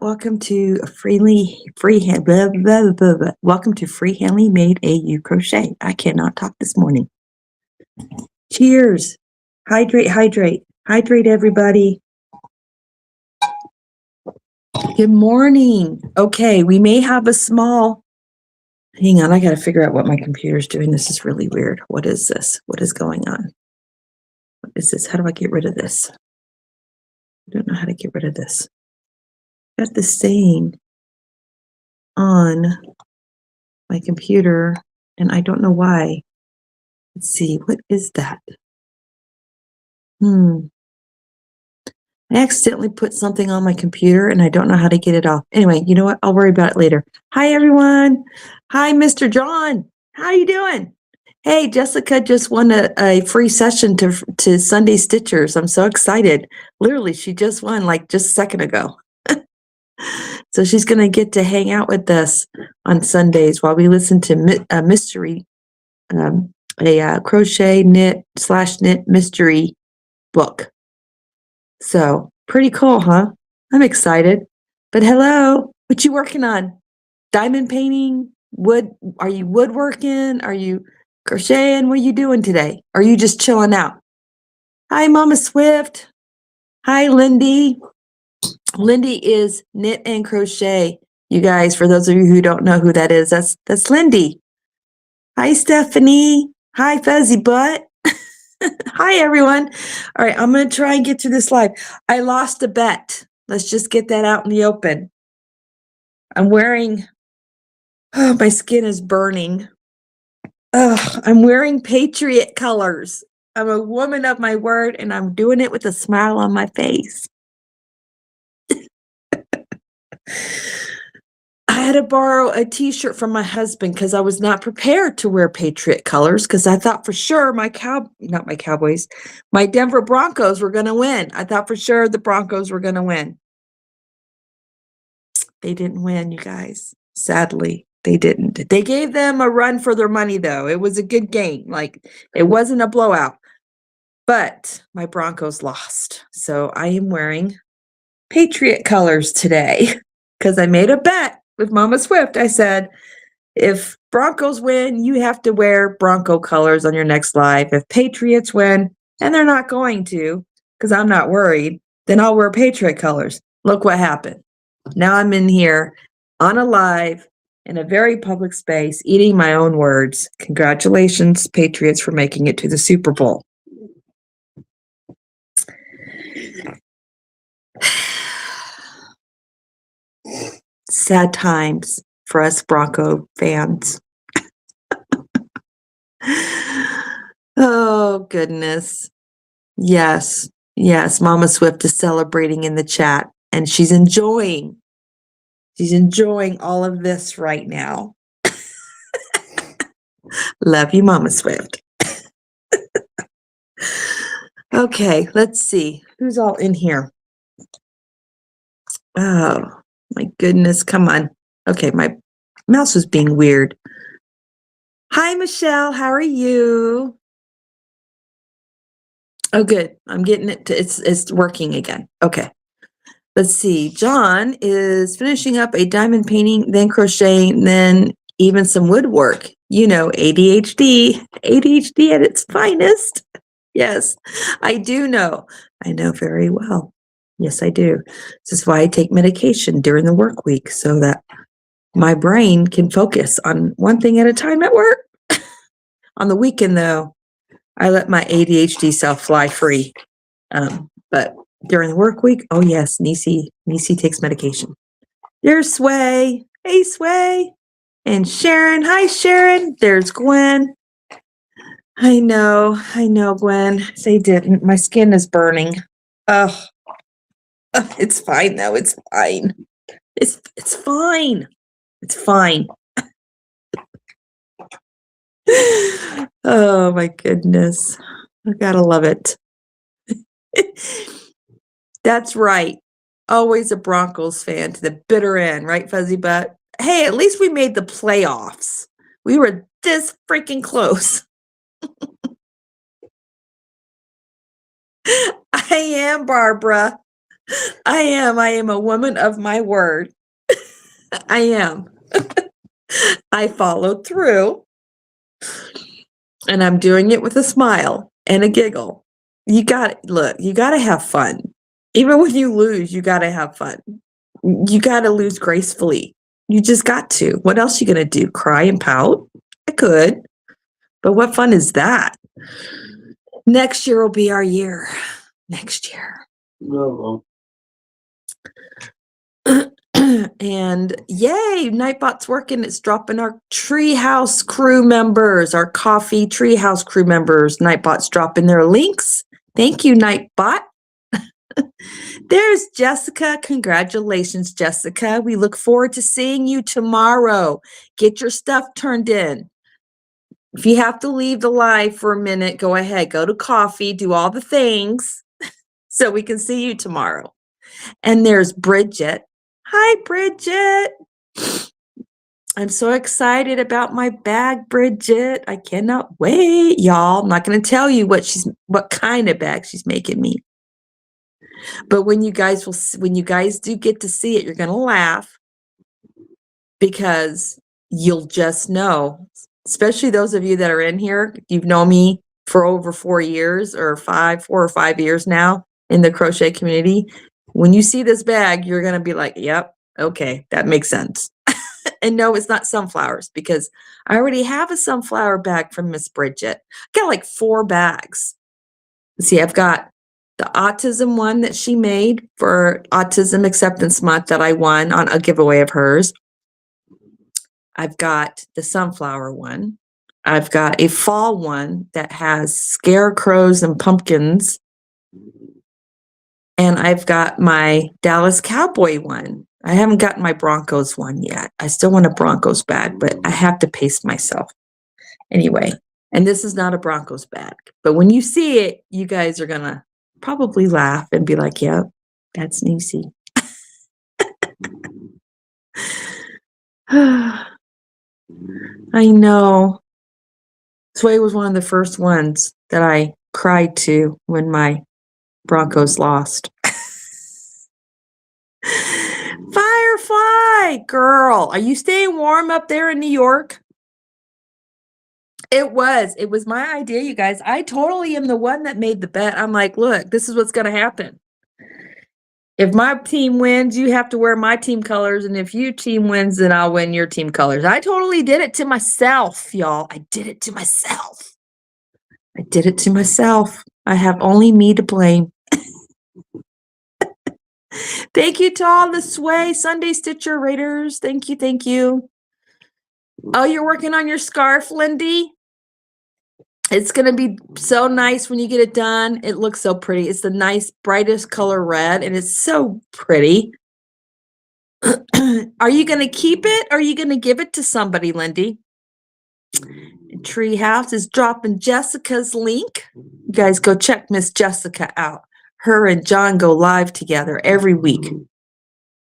Welcome to Welcome to Freehandly Made AU Crochet. I cannot talk this morning. Cheers. Hydrate, hydrate. Hydrate, everybody. Good morning. Okay, we may have a small... Hang on, I got to figure out what my computer's doing. This is really weird. What is this? What is going on? What is this? How do I get rid of this? I don't know how to get rid of this. Got this saying on my computer, and I don't know why. Let's see, what is that? I accidentally put something on my computer, and I don't know how to get it off. Anyway, you know what? I'll worry about it later. Hi, everyone. Hi, Mr. John. How you doing? Hey, Jessica just won a free session to Sunday Stitchers. I'm so excited. Literally, she just won like just a second ago. So she's going to get to hang out with us on Sundays while we listen to a mystery, a crochet knit/knit mystery book. So pretty cool, huh? I'm excited. But hello, what you working on? Diamond painting? Wood? Are you woodworking? Are you crocheting? What are you doing today? Are you just chilling out? Hi, Mama Swift. Hi, Lindy. Lindy is knit and crochet. You guys, for those of you who don't know who that is, that's Lindy. Hi, Stephanie. Hi, Fuzzy Butt. Hi, everyone. All right, I'm going to try and get through this live. I lost a bet. Let's just get that out in the open. I'm wearing, my skin is burning. I'm wearing Patriot colors. I'm a woman of my word, and I'm doing it with a smile on my face. I had to borrow a t-shirt from my husband because I was not prepared to wear Patriot colors because I thought for sure my Denver Broncos were going to win. I thought for sure the Broncos were going to win. They didn't win, you guys. Sadly, they didn't. They gave them a run for their money, though. It was a good game. Like, it wasn't a blowout. But my Broncos lost. So I am wearing Patriot colors today because I made a bet with Mama Swift. I said, if Broncos win, you have to wear Bronco colors on your next live. If Patriots win, and they're not going to, because I'm not worried, then I'll wear Patriot colors. Look what happened. Now I'm in here on a live in a very public space, eating my own words. Congratulations, Patriots, for making it to the Super Bowl. Sad times for us Bronco fans. Oh, goodness. Yes, Mama Swift is celebrating in the chat, and she's enjoying all of this right now. Love you, Mama Swift. Okay, let's see. Who's all in here? Oh, my goodness. Come on. Okay, my mouse was being weird. Hi, Michelle. How are you? Oh, good. I'm getting it to, it's working again. Okay. Let's see. John is finishing up a diamond painting, then crocheting, then even some woodwork. You know, ADHD at its finest. Yes, I do know. I know very well. Yes, I do. This is why I take medication during the work week so that my brain can focus on one thing at a time at work. On the weekend, though, I let my ADHD self fly free. But during the work week, oh yes, Nisi takes medication. There's Sway. Hey, Sway. And Sharon. Hi, Sharon. There's Gwen. I know, Gwen. They didn't. My skin is burning. Oh, it's fine, though. It's fine. It's fine. It's fine. Oh, my goodness. I gotta love it. That's right. Always a Broncos fan to the bitter end, right, Fuzzy Butt? Hey, at least we made the playoffs. We were this freaking close. I am, Barbara. I am a woman of my word. I am. I followed through, and I'm doing it with a smile and a giggle. You got to have fun. Even when you lose, you got to have fun. You got to lose gracefully. You just got to. What else you going to do? Cry and pout? I could. But what fun is that? Next year will be our year. Next year. No. And yay, Nightbot's working. It's dropping our Treehouse crew members, our coffee Treehouse crew members. Nightbot's dropping their links. Thank you, Nightbot. There's Jessica. Congratulations, Jessica. We look forward to seeing you tomorrow. Get your stuff turned in. If you have to leave the live for a minute, go ahead. Go to coffee, do all the things so we can see you tomorrow. And there's Bridget. Hi, Bridget. I'm so excited about my bag, Bridget. I cannot wait, y'all. I'm not going to tell you what kind of bag she's making me. But when you guys do get to see it, you're going to laugh because you'll just know, especially those of you that are in here. You've known me for over 4 years or 4 or 5 years now in the crochet community. When you see this bag, you're going to be like, yep, okay, that makes sense. And no, it's not sunflowers because I already have a sunflower bag from Miss Bridget. I got like 4 bags. See, I've got the autism one that she made for Autism Acceptance Month that I won on a giveaway of hers. I've got the sunflower one. I've got a fall one that has scarecrows and pumpkins. And I've got my Dallas Cowboy one. I haven't gotten my Broncos one yet. I still want a Broncos bag, but I have to pace myself. Anyway, and this is not a Broncos bag. But when you see it, you guys are going to probably laugh and be like, yep, that's Niecy. I know. Sway was one of the first ones that I cried to when my Broncos lost. Firefly, girl, are you staying warm up there in New York? It was my idea, you guys. I totally am the one that made the bet. I'm like, look, this is what's going to happen. If my team wins, you have to wear my team colors. And if your team wins, then I'll win your team colors. I totally did it to myself, y'all. I did it to myself. I have only me to blame. Thank you to all the Sway Sunday Stitcher Raiders. Thank you. Oh, you're working on your scarf, Lindy? It's going to be so nice when you get it done. It looks so pretty. It's the nice, brightest color red, and it's so pretty. Are you going to keep it, or are you going to give it to somebody, Lindy? Treehouse is dropping Jessica's link. You guys go check Miss Jessica out. Her and John go live together every week.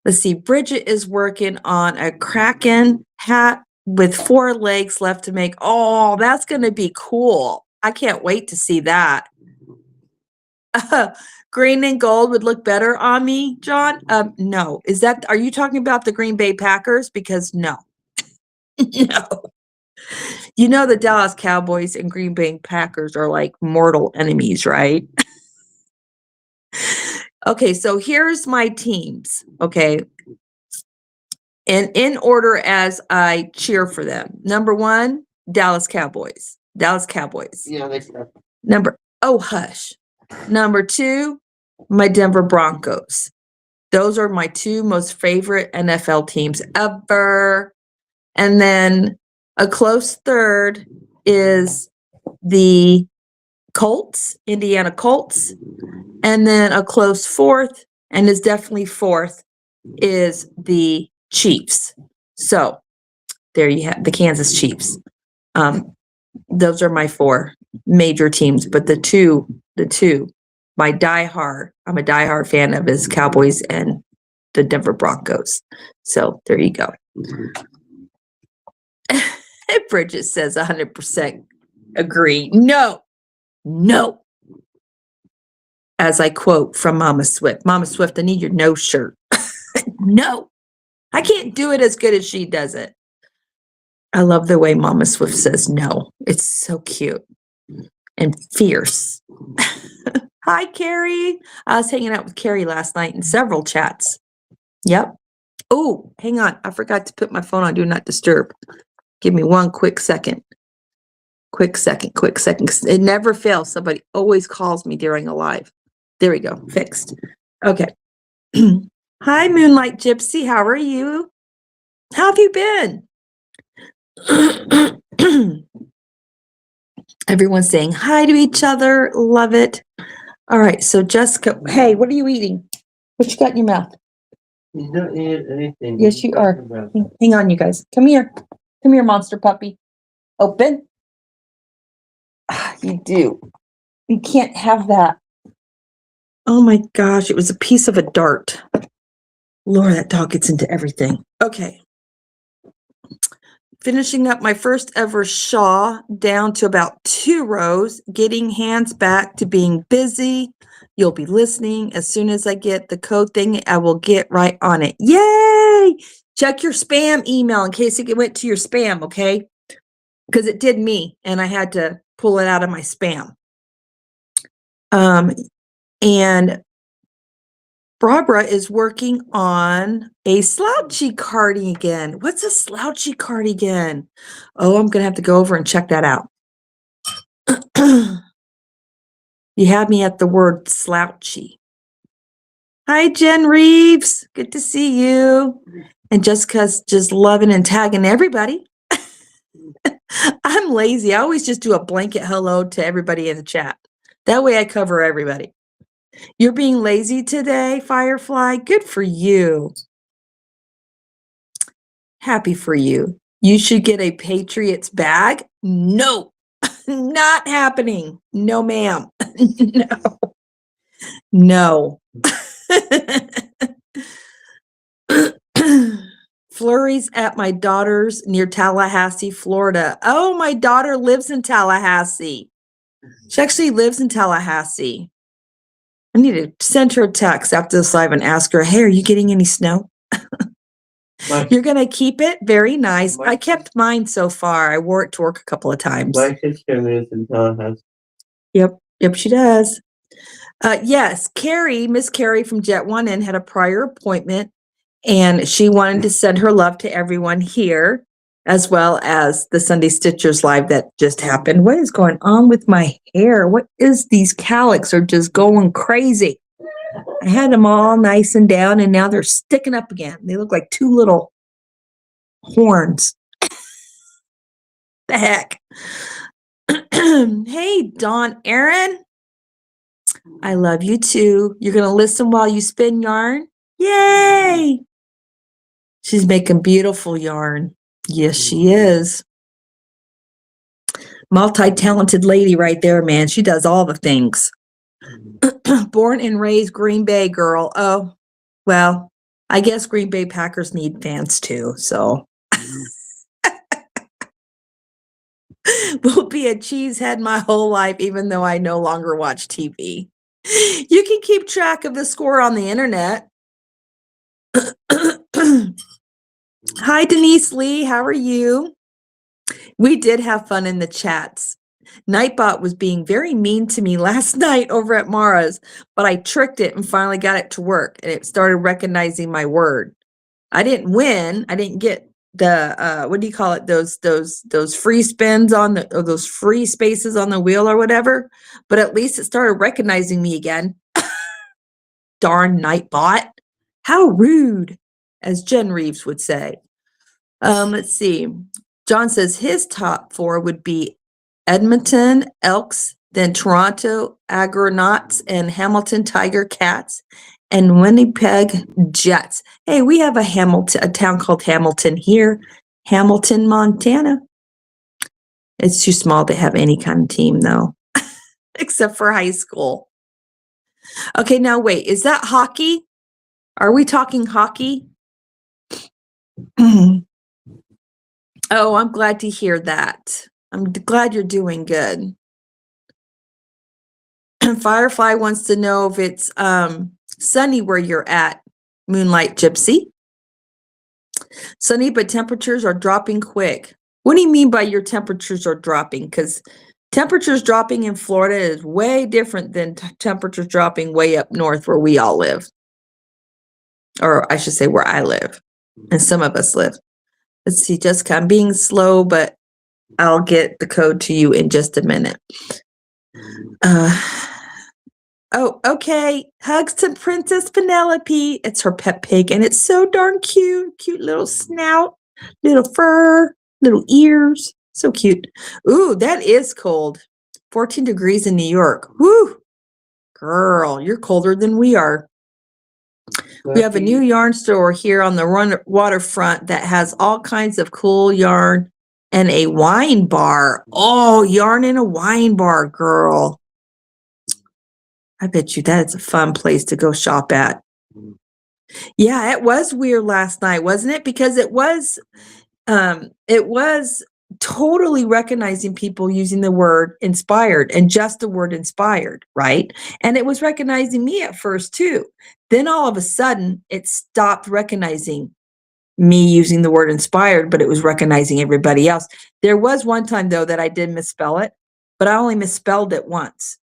Let's see. Bridget is working on a Kraken hat with 4 legs left to make. Oh, that's going to be cool. I can't wait to see that. Green and gold would look better on me, John. No. Are you talking about the Green Bay Packers? Because no. No. You know, the Dallas Cowboys and Green Bay Packers are like mortal enemies, right? Okay, so here's my teams, okay? And in order as I cheer for them. Number 1, Dallas Cowboys. Yeah, they suck. Hush. Number 2, my Denver Broncos. Those are my 2 most favorite NFL teams ever. And then a close third is the Colts, Indiana Colts. And then a close fourth, and is definitely fourth, is the Chiefs. So there you have the Kansas Chiefs. Those are my 4 major teams, but the two, I'm a diehard fan of is Cowboys and the Denver Broncos. So there you go. Bridget says 100% agree. No. as I quote from Mama Swift. Mama Swift, I need your no shirt. No, I can't do it as good as she does it. I love the way Mama Swift says no. It's so cute and fierce. Hi, Carrie. I was hanging out with Carrie last night in several chats. Yep. Oh, hang on. I forgot to put my phone on Do Not Disturb. Give me one quick second. Quick second. It never fails. Somebody always calls me during a live. There we go. Fixed. Okay. Hi, Moonlight Gypsy. How are you? How have you been? Everyone's saying hi to each other. Love it. All right. So, Jessica, hey, what are you eating? What you got in your mouth? He's not eating anything. Yes, you are. Hang on, you guys. Come here. Come here, monster puppy. Open. You do. You can't have that. Oh my gosh, it was a piece of a dart. Lord, that dog gets into everything. Okay. Finishing up my first ever shawl down to about 2 rows, getting hands back to being busy. You'll be listening. As soon as I get the code thing, I will get right on it. Yay! Check your spam email in case it went to your spam, okay? Because it did me, and I had to pull it out of my spam. And Barbara is working on a slouchy cardigan. What's a slouchy cardigan? Oh, I'm going to have to go over and check that out. You had me at the word slouchy. Hi, Jen Reeves. Good to see you. And Jessica's just loving and tagging everybody. I'm lazy. I always just do a blanket hello to everybody in the chat. That way I cover everybody. You're being lazy today, Firefly. Good for you. Happy for you. You should get a Patriots bag. No, not happening. No, ma'am. No. Flurries at my daughter's near Tallahassee, Florida. Oh, my daughter lives in Tallahassee. She actually lives in Tallahassee. I need to send her a text after this live and ask her, hey, are you getting any snow? You're going to keep it? Very nice. I kept mine so far. I wore it to work a couple of times. My sister lives in Tallahassee. Yep, she does. Yes, Miss Carrie from Jet One N had a prior appointment, and she wanted to send her love to everyone here, as well as the Sunday Stitchers live that just happened. What is going on with my hair? What is these cowlicks are just going crazy? I had them all nice and down, and now they're sticking up again. They look like 2 little horns. The heck? Hey, Dawn Aaron. I love you too. You're going to listen while you spin yarn? Yay! She's making beautiful yarn. Yes, she is. Multi-talented lady right there, man. She does all the things. Born and raised Green Bay girl. Oh, well, I guess Green Bay Packers need fans too, so. Will be a cheesehead my whole life, even though I no longer watch TV. You can keep track of the score on the internet. Hi, Denise Lee. How are you? We did have fun in the chats. Nightbot was being very mean to me last night over at Mara's, but I tricked it and finally got it to work, and it started recognizing my word. I didn't win. I didn't get the what do you call it? Those free spins on the or those free spaces on the wheel or whatever. But at least it started recognizing me again. Darn Nightbot. How rude, as Jen Reeves would say. Let's see. John says his top 4 would be Edmonton Elks, then Toronto Argonauts and Hamilton Tiger Cats, and Winnipeg Jets. Hey, we have a town called Hamilton here, Hamilton, Montana. It's too small to have any kind of team, though, except for high school. Okay, now wait, is that hockey? Are we talking hockey? Oh, I'm glad to hear that. I'm glad you're doing good. Firefly wants to know if it's sunny where you're at, Moonlight Gypsy. Sunny, but temperatures are dropping quick. What do you mean by your temperatures are dropping? Because temperatures dropping in Florida is way different than temperatures dropping way up north where we all live. Or I should say where I live and some of us live. Let's see, Jessica, I'm being slow, but I'll get the code to you in just a minute. Oh, okay. Hugs to Princess Penelope. It's her pet pig, and it's so darn cute. Cute little snout, little fur, little ears. So cute. Ooh, that is cold. 14 degrees in New York. Woo! Girl, you're colder than we are. We have a new yarn store here on the waterfront that has all kinds of cool yarn and a wine bar. Oh, yarn and a wine bar, girl. I bet you that is a fun place to go shop at. Yeah, it was weird last night, wasn't it? Because it was totally recognizing people using the word inspired and just the word inspired, right? And it was recognizing me at first too. Then all of a sudden it stopped recognizing me using the word inspired, but it was recognizing everybody else. There was one time though that I did misspell it, but I only misspelled it once.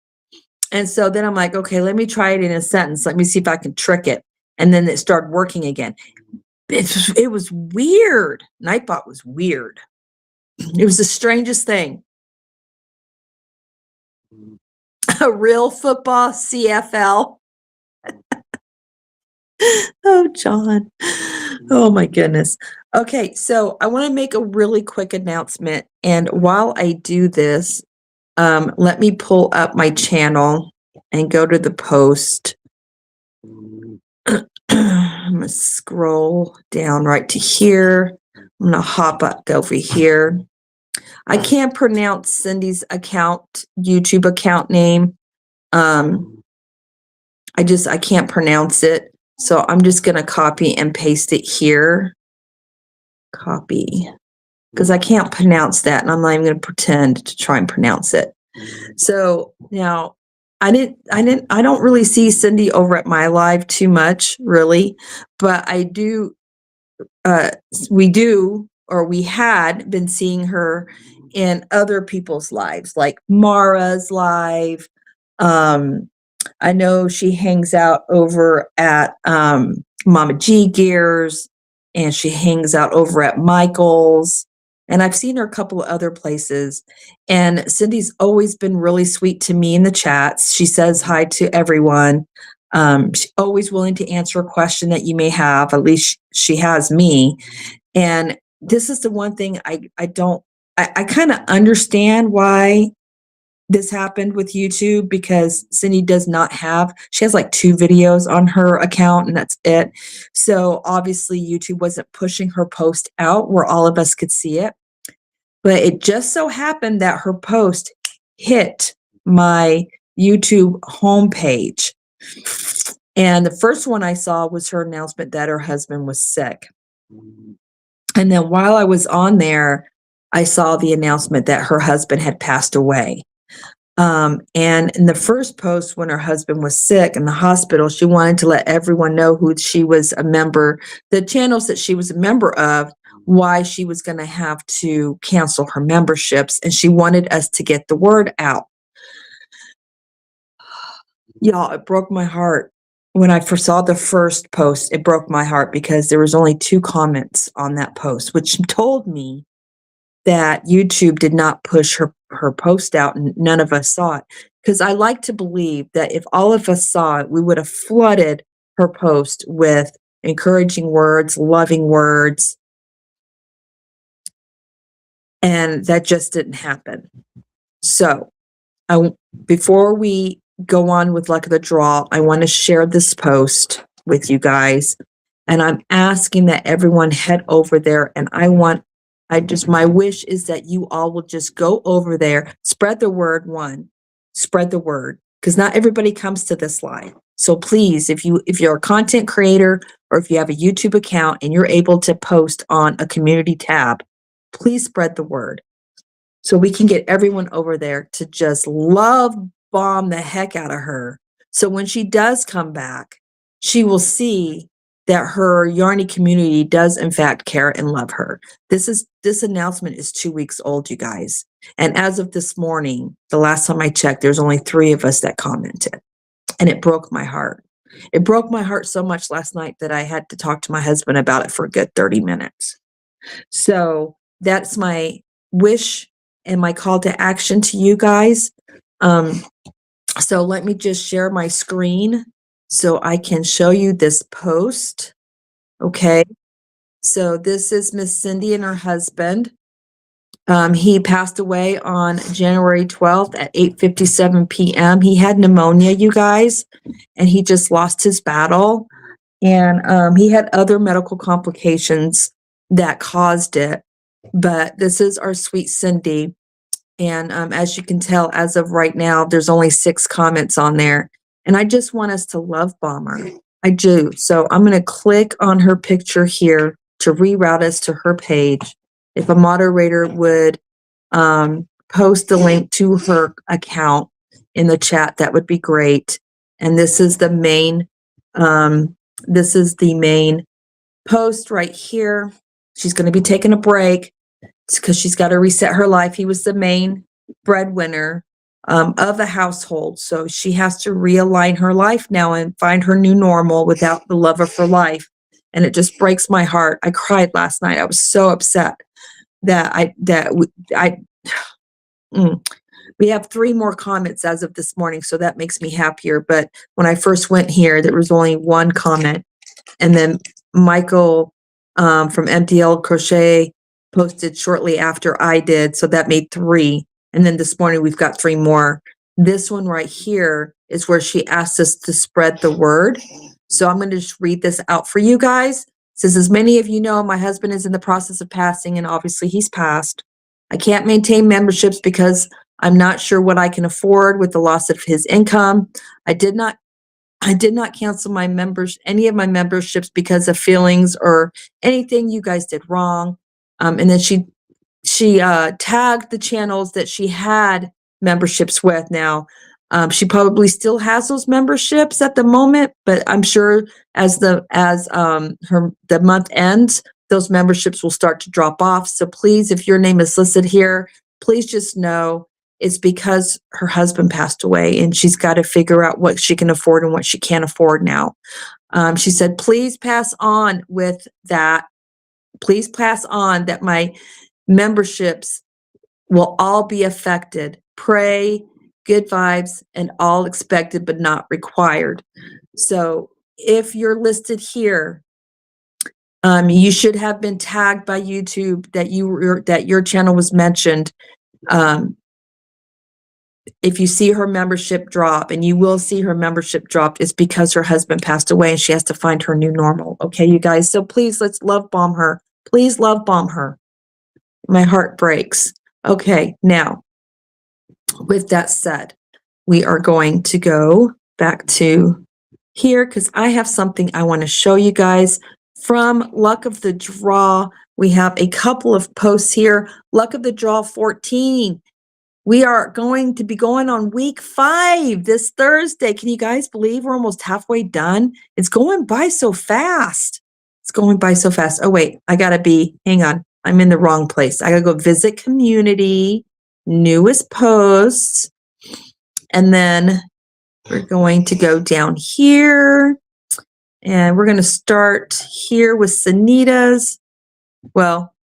And so then I'm like, okay, let me try it in a sentence. Let me see if I can trick it. And then it started working again. It was weird. Nightbot was weird. It was the strangest thing. A real football CFL. Oh, John. Oh, my goodness. Okay, so I want to make a really quick announcement. And while I do this, let me pull up my channel and go to the post. I'm going to scroll down right to here. I'm going to hop up over here. I can't pronounce Cindy's YouTube account name. I can't pronounce it. So I'm just going to copy and paste it here. Copy. Because I can't pronounce that, and I'm not even going to pretend to try and pronounce it. So now I don't really see Cindy over at my live too much, really, but I do, we had been seeing her in other people's lives, like Mara's live. I know she hangs out over at Mama G Gears, and she hangs out over at Michael's. And I've seen her a couple of other places. And Cindy's always been really sweet to me in the chats. She says hi to everyone. She's always willing to answer a question that you may have. At least she has me. And this is the one thing I kind of understand why this happened with YouTube, because Cindy does not have, she has like 2 videos on her account and that's it. So obviously YouTube wasn't pushing her post out where all of us could see it. But it just so happened that her post hit my YouTube homepage. And the first one I saw was her announcement that her husband was sick. And then while I was on there, I saw the announcement that her husband had passed away. And in the first post, when her husband was sick in the hospital, she wanted to let everyone know who she was a member, the channels that she was a member of, why she was going to have to cancel her memberships. And she wanted us to get the word out. Y'all, it broke my heart. When I first saw the first post, it broke my heart because there was only 2 comments on that post, which told me that YouTube did not push her post out and none of us saw it. Because I like to believe that if all of us saw it, we would have flooded her post with encouraging words, loving words. And that just didn't happen. So before we go on with luck of the draw, I want to share this post with you guys. And I'm asking that everyone head over there. And my wish is that you all will just go over there, spread the word, spread the word, because not everybody comes to this live. So please, if you're a content creator or if you have a YouTube account and you're able to post on a community tab, please spread the word so we can get everyone over there to just love bomb the heck out of her. So when she does come back, she will see that her Yarny community does in fact care and love her. This announcement is 2 weeks old, you guys. And as of this morning, the last time I checked, there's only 3 of us that commented. And it broke my heart. It broke my heart so much last night that I had to talk to my husband about it for a good 30 minutes. So that's my wish and my call to action to you guys. So let me just share my screen so I can show you this post. Okay. So this is Miss Cindy and her husband. He passed away on January 12th at 8:57 p.m. He had pneumonia, you guys, and he just lost his battle. And he had other medical complications that caused it. But this is our sweet Cindy. And as you can tell, as of right now, there's only 6 comments on there. And I just want us to love bomb her. I do. So I'm going to click on her picture here to reroute us to her page. If a moderator would post the link to her account in the chat, that would be great. And this is the main post right here. She's going to be taking a break because she's got to reset her life. He was the main breadwinner of the household. So she has to realign her life now and find her new normal without the love of her life. And it just breaks my heart. I cried last night. I was so upset we have 3 more comments as of this morning. So that makes me happier. But when I first went here, there was only 1 comment. And then Michael from MTL Crochet posted shortly after I did. So that made 3. And then this morning we've got 3 more. This one right here is where she asked us to spread the word. So I'm going to just read this out for you guys. It says, as many of you know, my husband is in the process of passing, and obviously he's passed. I can't maintain memberships because I'm not sure what I can afford with the loss of his income. I did not cancel any of my memberships because of feelings or anything you guys did wrong. And then she tagged the channels that she had memberships with. Now, she probably still has those memberships at the moment, but I'm sure as the month ends, those memberships will start to drop off. So please, if your name is listed here, please just know it's because her husband passed away and she's got to figure out what she can afford and what she can't afford now. She said, please pass on with that. Please pass on that my memberships will all be affected. Pray, good vibes, and all expected but not required. So if you're listed here, you should have been tagged by YouTube that your channel was mentioned. If you see her membership drop, and you will see her membership drop, it's because her husband passed away and she has to find her new normal. Okay, you guys. So please, let's love bomb her. Please love bomb her. My heart breaks. Okay, now, with that said, we are going to go back to here because I have something I want to show you guys from Luck of the Draw. We have a couple of posts here. Luck of the Draw 14. We are going to be going on week 5 this Thursday. Can you guys believe we're almost halfway done? It's going by so fast. It's going by so fast. Oh, wait, hang on. I'm in the wrong place. I gotta go visit community, newest posts. And then we're going to go down here and we're going to start here with Sanita's. Well,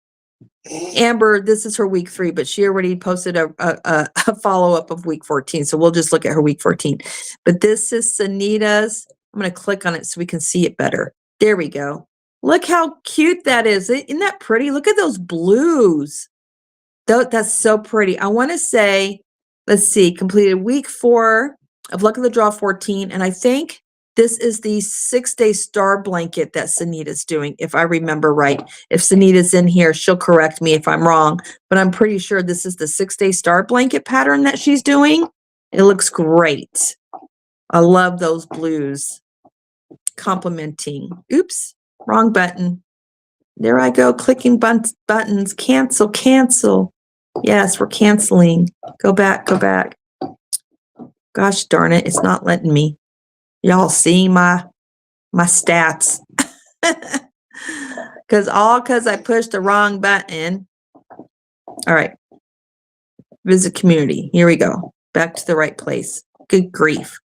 Amber, this is her week 3, but she already posted a follow-up of week 14. So we'll just look at her week 14. But this is Sanita's. I'm going to click on it so we can see it better. There we go. Look how cute that is. Isn't that pretty? Look at those blues. That's so pretty. I want to say, let's see, completed week 4 of Luck of the Draw 14. And I think this is the 6-day star blanket that Sanita's doing, if I remember right. If Sanita's in here, she'll correct me if I'm wrong. But I'm pretty sure this is the 6-day star blanket pattern that she's doing. It looks great. I love those blues. Complimenting. Oops, wrong button. There I go, clicking buttons. Cancel. Yes, we're canceling. Go back. Got Gosh darn it, it's not letting me. Y'all see my stats. Because I pushed the wrong button. All right. Visit community. Here we go. Back to the right place. Good grief.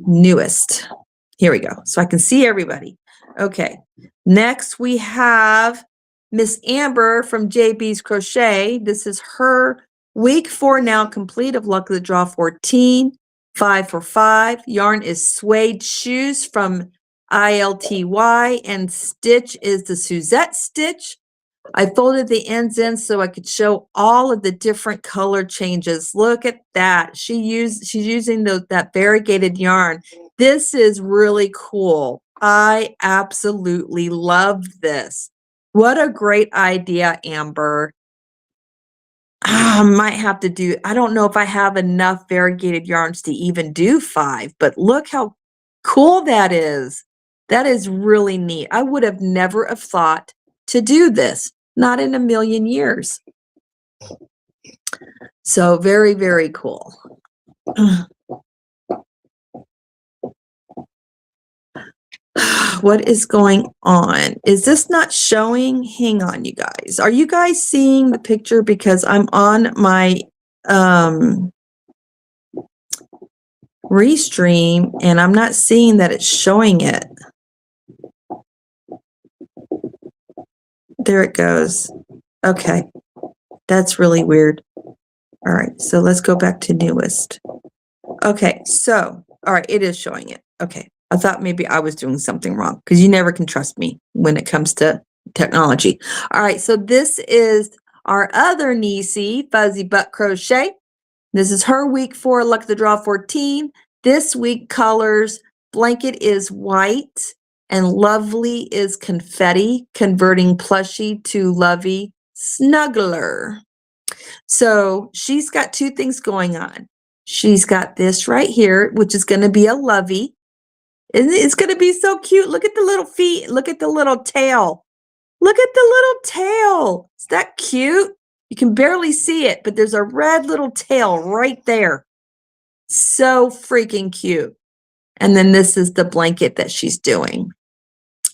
Newest. Here we go. So I can see everybody. Okay. Next we have Miss Amber from JB's Crochet. This is her week 4 now complete of Luck of the Draw 14. 5 for 5. Yarn is Suede Shoes from ILTY, and stitch is the Suzette stitch. I folded the ends in so I could show all of the different color changes. Look at that. She's using that variegated yarn. This is really cool. I absolutely love this. What a great idea, Amber. I might have to do, I don't know if I have enough variegated yarns to even do 5, but look how cool that is. That is really neat. I would have never have thought to do this. Not in a million years. So very, very cool. What is going on? Is this not showing? Hang on, you guys. Are you guys seeing the picture? Because I'm on my restream and I'm not seeing that it's showing it. There it goes. Okay. That's really weird. All right. So let's go back to newest. Okay. So, all right. It is showing it. Okay. I thought maybe I was doing something wrong because you never can trust me when it comes to technology. All right. So this is our other niecey, Fuzzy Butt Crochet. This is her week 4, Luck of the Draw 14. This week colors, blanket is white and lovely is confetti, converting plushie to lovey snuggler. So she's got 2 things going on. She's got this right here, which is going to be a lovey. And it's going to be so cute. Look at the little feet. Look at the little tail. Look at the little tail. Is that cute? You can barely see it, but there's a red little tail right there. So freaking cute. And then this is the blanket that she's doing.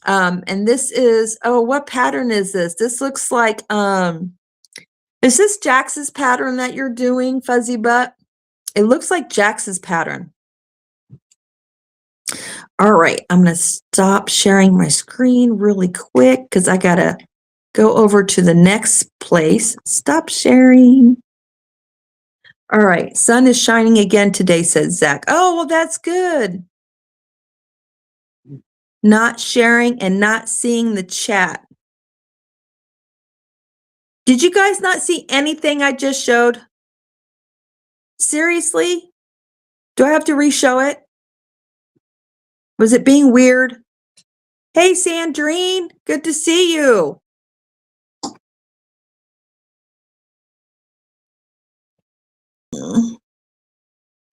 And this is, oh, what pattern is this? This looks like, is this Jax's pattern that you're doing, Fuzzy Butt? It looks like Jax's pattern. All right, I'm going to stop sharing my screen really quick because I got to go over to the next place. Stop sharing. All right, sun is shining again today, says Zach. Oh, well, that's good. Not sharing and not seeing the chat. Did you guys not see anything I just showed? Seriously? Do I have to re-show it? Was it being weird? Hey, Sandrine, good to see you.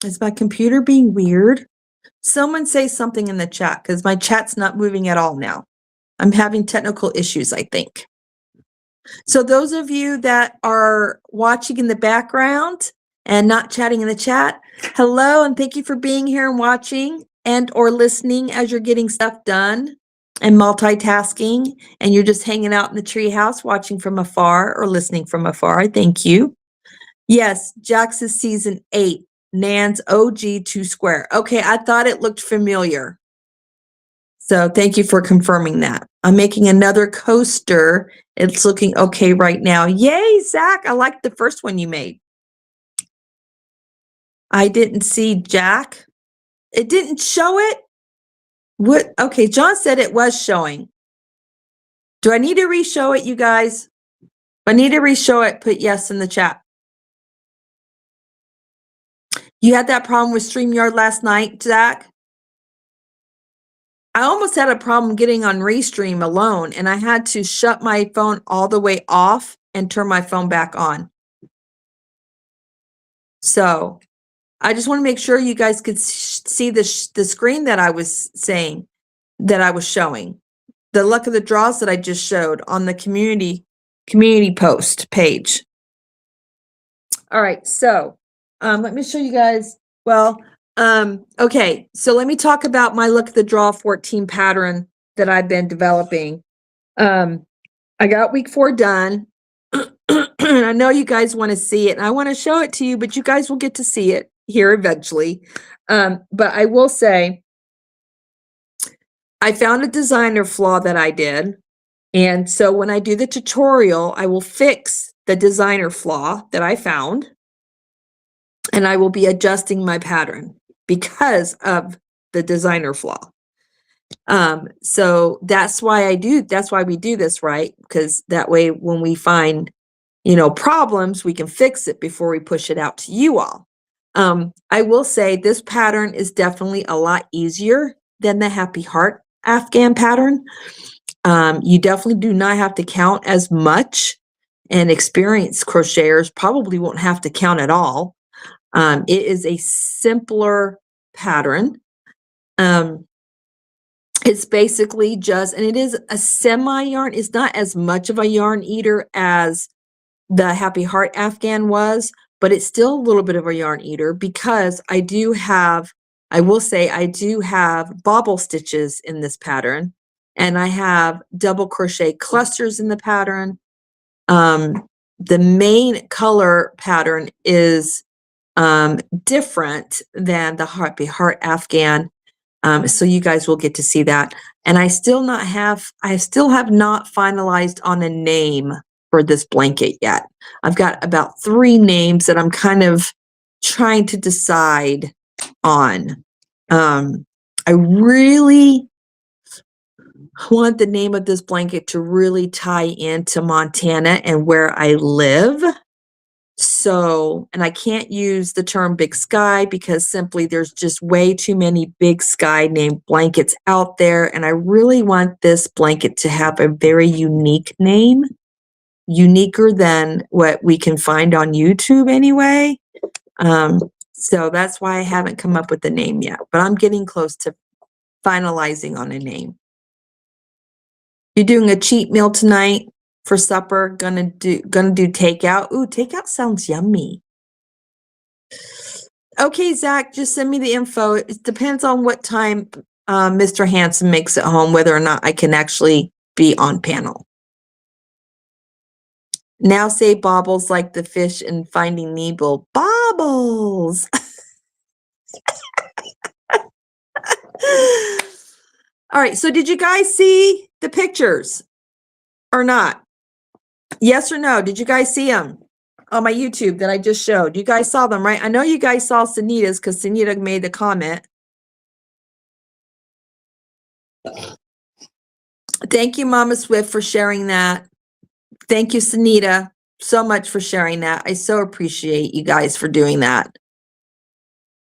Is my computer being weird? Someone say something in the chat because my chat's not moving at all now. I'm having technical issues, I think. So those of you that are watching in the background and not chatting in the chat, hello and thank you for being here and watching and or listening as you're getting stuff done and multitasking and you're just hanging out in the treehouse watching from afar or listening from afar. I thank you. Yes, Jax's season 8, Nan's OG 2 square. Okay, I thought it looked familiar. So thank you for confirming that. I'm making another coaster. It's looking okay right now. Yay, Zach. I liked the first one you made. I didn't see Jack. It didn't show it? What? Okay, John said it was showing. Do I need to re-show it, you guys? If I need to re-show it, put yes in the chat. You had that problem with StreamYard last night, Zach? I almost had a problem getting on Restream alone, and I had to shut my phone all the way off and turn my phone back on. So I just want to make sure you guys could see the screen that I was saying, that I was showing. The luck of the draws that I just showed on the community post page. All right, so let me show you guys Well, okay. So let me talk about my Look at the Draw 14 pattern that I've been developing. I got week 4 done. I know you guys want to see it and I want to show it to you, but you guys will get to see it here eventually. But I will say, I found a designer flaw that I did. And so when I do the tutorial, I will fix the designer flaw that I found. And I will be adjusting my pattern because of the designer flaw. So that's why we do this, right? Because that way when we find, problems, we can fix it before we push it out to you all. I will say this pattern is definitely a lot easier than the Happy Heart Afghan pattern. You definitely do not have to count as much, and experienced crocheters probably won't have to count at all. It is a simpler pattern. It's basically just, and it is a semi yarn. It's not as much of a yarn eater as the Happy Heart Afghan was, but it's still a little bit of a yarn eater because I will say I do have bobble stitches in this pattern, and I have double crochet clusters in the pattern. The main color pattern is different than the Happy Heart Afghan. So you guys will get to see that. And I still have not finalized on a name for this blanket yet. I've got about 3 names that I'm kind of trying to decide on. I really want the name of this blanket to really tie into Montana and where I live. So, and I can't use the term big sky because simply there's just way too many big sky named blankets out there. And I really want this blanket to have a very unique name, uniquer than what we can find on YouTube anyway. So that's why I haven't come up with the name yet, but I'm getting close to finalizing on a name. You're doing a cheat meal tonight for supper? Gonna do takeout? Ooh, takeout sounds yummy. Okay, Zach, just send me the info. It depends on what time Mr. Hanson makes it home, whether or not I can actually be on panel. Now say bobbles like the fish in Finding Nemo. Bobbles! All right, so did you guys see the pictures or not? Yes or no? Did you guys see them on my YouTube that I just showed? You guys saw them, right? I know you guys saw Sunita's because Sunita made the comment. Thank you, Mama Swift, for sharing that. Thank you, Sunita, so much for sharing that. I so appreciate you guys for doing that.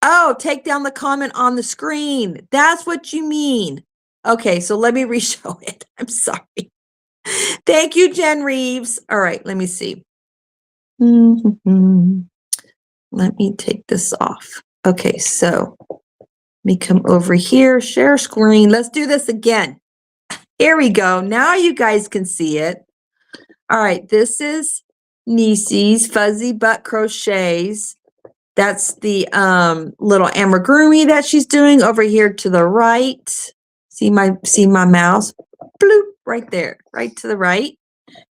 Oh, take down the comment on the screen. That's what you mean. Okay, so let me re-show it. I'm sorry. Thank you, Jen Reeves. All right, let me see. Let me take this off. Okay, so let me come over here, share screen. Let's do this again. Here we go. Now you guys can see it. All right, this is Nisi's Fuzzy Butt Crochets. That's the little amigurumi that she's doing over here to the right. See my mouse? Bloop, right there, right to the right.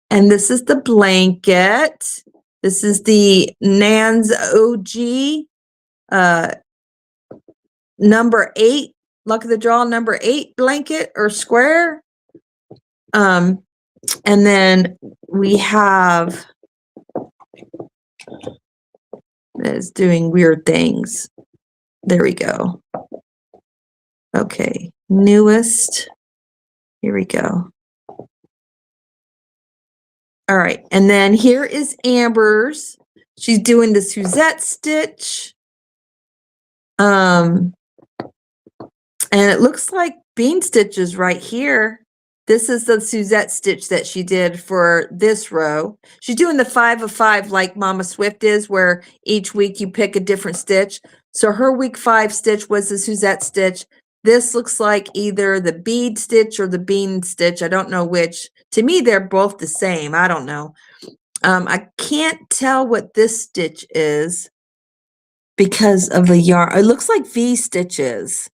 And this is the blanket. This is the Nan's OG number 8, Luck of the Draw number 8 blanket or square. And then we have that's doing weird things. There we go. Okay, newest. Here we go. All right, and then here is Amber's. She's doing the Suzette stitch. And it looks like bean stitches right here. This is the Suzette stitch that she did for this row. She's doing the 5 of 5 like Mama Swift is, where each week you pick a different stitch. So her week 5 stitch was the Suzette stitch. This looks like either the bead stitch or the bean stitch. I don't know which. To me, they're both the same. I don't know. I can't tell what this stitch is. because of the yarn. It looks like V stitches.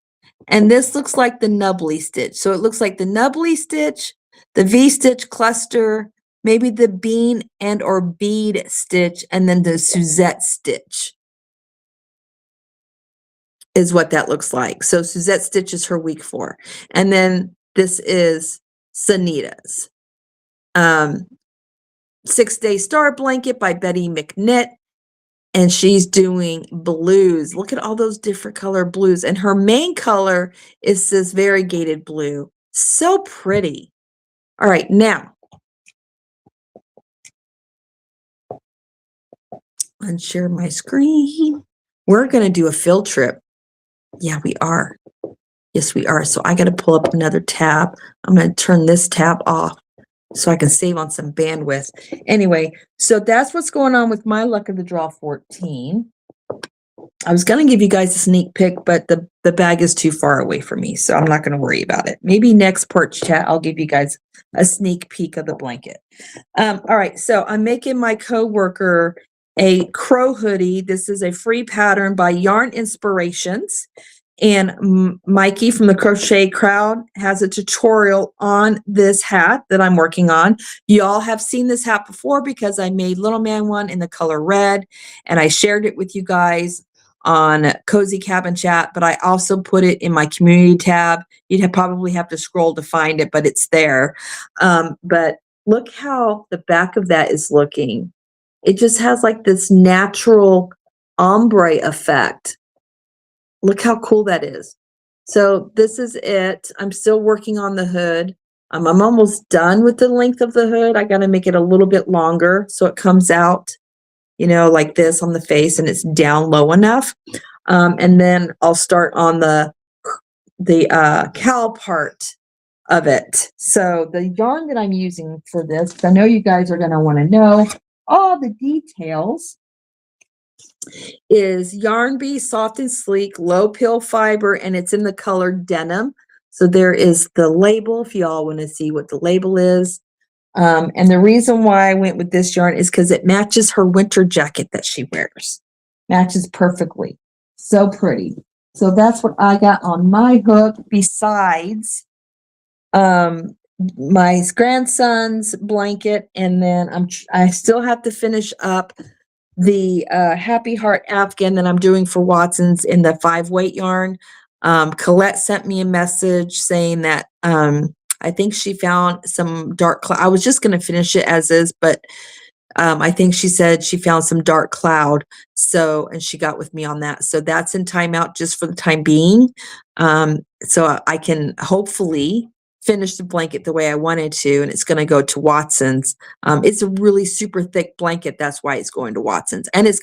And this looks like the nubbly stitch. So it looks like the nubbly stitch, the V stitch cluster, maybe the bean and or bead stitch, and then the Suzette stitch is what that looks like. So Suzette stitch is her week 4. And then this is Sanita's 6-Day Star Blanket by Betty McKnitt. And she's doing blues. Look at all those different color blues. And her main color is this variegated blue. So pretty. All right, now. Unshare my screen. We're going to do a field trip. Yeah, we are. Yes, we are. So I got to pull up another tab. I'm going to turn this tab off so I can save on some bandwidth. Anyway, so that's what's going on with my luck of the draw 14. I was going to give you guys a sneak peek, but the bag is too far away from me, so I'm not going to worry about it. Maybe next Porch chat, I'll give you guys a sneak peek of the blanket. All right, so I'm making my coworker a crow hoodie. This is a free pattern by Yarn Inspirations. And Mikey from the Crochet Crowd has a tutorial on this hat that I'm working on. Y'all have seen this hat before because I made Little Man one in the color red, and I shared it with you guys on Cozy Cabin Chat, but I also put it in my community tab. You'd probably have to scroll to find it, but it's there. But look how the back of that is looking. It just has like this natural ombre effect. Look how cool that is. So this is it. I'm still working on the hood. I'm almost done with the length of the hood. I got to make it a little bit longer so it comes out, you know, like this on the face and it's down low enough. And then I'll start on the cowl part of it. So the yarn that I'm using for this, I know you guys are going to want to know all the details, is Yarn Bee Soft and Sleek Low Pill Fiber, and it's in the color denim. So there is the label if y'all want to see what the label is. And the reason why I went with this yarn is because it matches her winter jacket that she wears. Matches perfectly. So pretty. So that's what I got on my hook, besides my grandson's blanket. And then I still have to finish up the Happy Heart Afghan that I'm doing for Watson's in the 5-weight yarn. Colette sent me a message saying that I think she found some dark cloud. I was just going to finish it as is, but I think she said she found some dark cloud. So, and she got with me on that. So that's in timeout just for the time being. So I can hopefully finish the blanket the way I wanted to, and it's going to go to Watson's. It's a really super thick blanket. That's why it's going to Watson's, and it's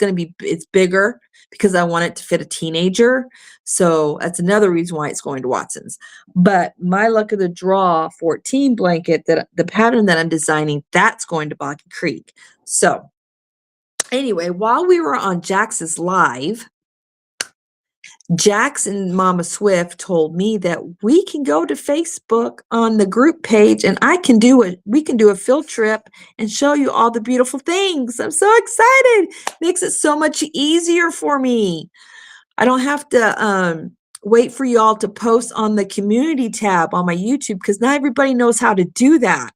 bigger because I want it to fit a teenager. So that's another reason why it's going to Watson's. But my luck of the draw 14 blanket, that the pattern that I'm designing, that's going to Boggy Creek. So anyway, while we were on Jax's live, Jax and Mama Swift told me that we can go to Facebook on the group page and we can do a field trip and show you all the beautiful things. I'm so excited. Makes it so much easier for me. I don't have to wait for y'all to post on the community tab on my YouTube because not everybody knows how to do that.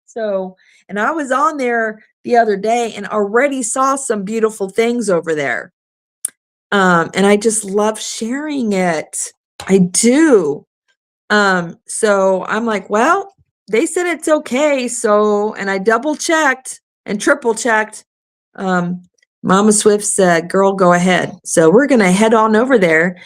So, and I was on there the other day and already saw some beautiful things over there. And I just love sharing it. I do. So I'm like, well, they said it's okay. So, and I double checked and triple checked. Mama Swift said, girl, go ahead. So we're going to head on over there.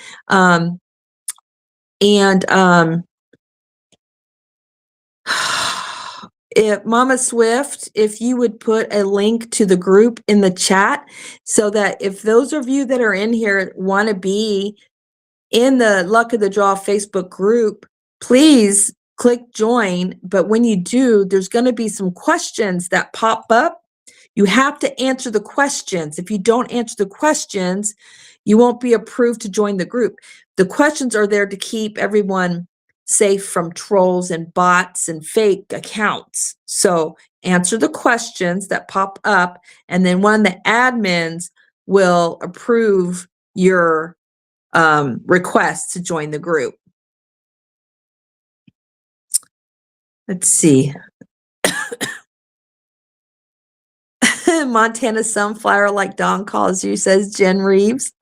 If Mama Swift, if you would put a link to the group in the chat so that if those of you that are in here want to be in the Luck of the Draw Facebook group, please click join. But when you do, there's going to be some questions that pop up. You have to answer the questions. If you don't answer the questions, you won't be approved to join the group. The questions are there to keep everyone safe from trolls and bots and fake accounts. So answer the questions that pop up, and then one of the admins will approve your request to join the group. Let's see. Montana sunflower, like Dawn calls you, says Jen Reeves.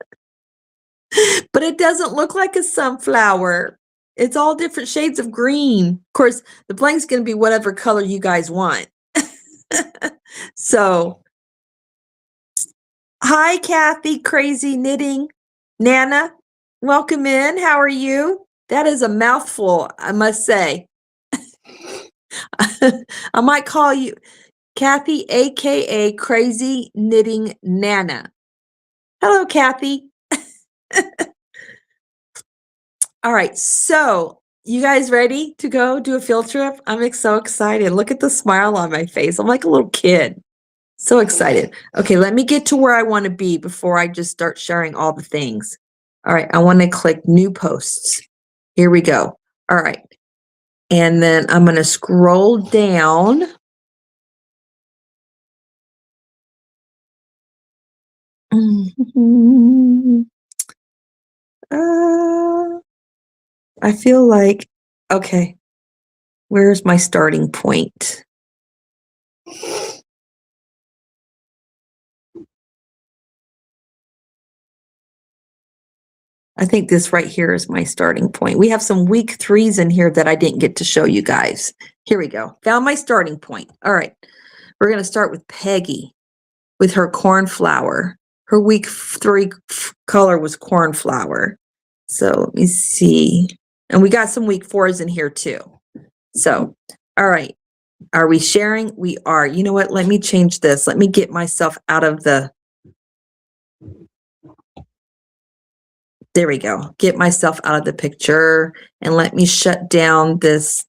But it doesn't look like a sunflower. It's all different shades of green. Of course, the blank's going to be whatever color you guys want. So, hi, Kathy, Crazy Knitting. Nana, welcome in. How are you? That is a mouthful, I must say. I might call you Kathy, aka Crazy Knitting Nana. Hello, Kathy. All right, so you guys ready to go do a field trip? I'm so excited. Look at the smile on my face. I'm like a little kid. So excited. Okay, let me get to where I want to be before I just start sharing all the things. All right, I want to click new posts. Here we go. All right. And then I'm going to scroll down. I feel like, okay, where's my starting point? I think this right here is my starting point. We have some week 3s in here that I didn't get to show you guys. Here we go. Found my starting point. All right. We're going to start with Peggy with her cornflower. Her week 3 color was cornflower. So let me see. And we got some week 4s in here too. So, all right. Are we sharing? We are. You know what? Let me change this. Let me get myself out of the... There we go. Get myself out of the picture and let me shut down this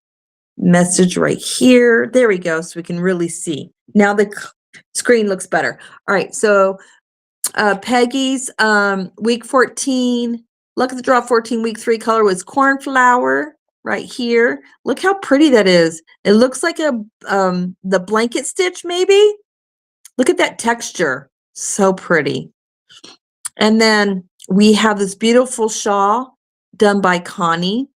message right here. There we go. So we can really see. Now the screen looks better. All right. So Peggy's week 14, luck of the draw 14, week 3 color was cornflower right here. Look how pretty that is. It looks like a the blanket stitch maybe. Look at that texture. So pretty. And then we have this beautiful shawl done by Connie.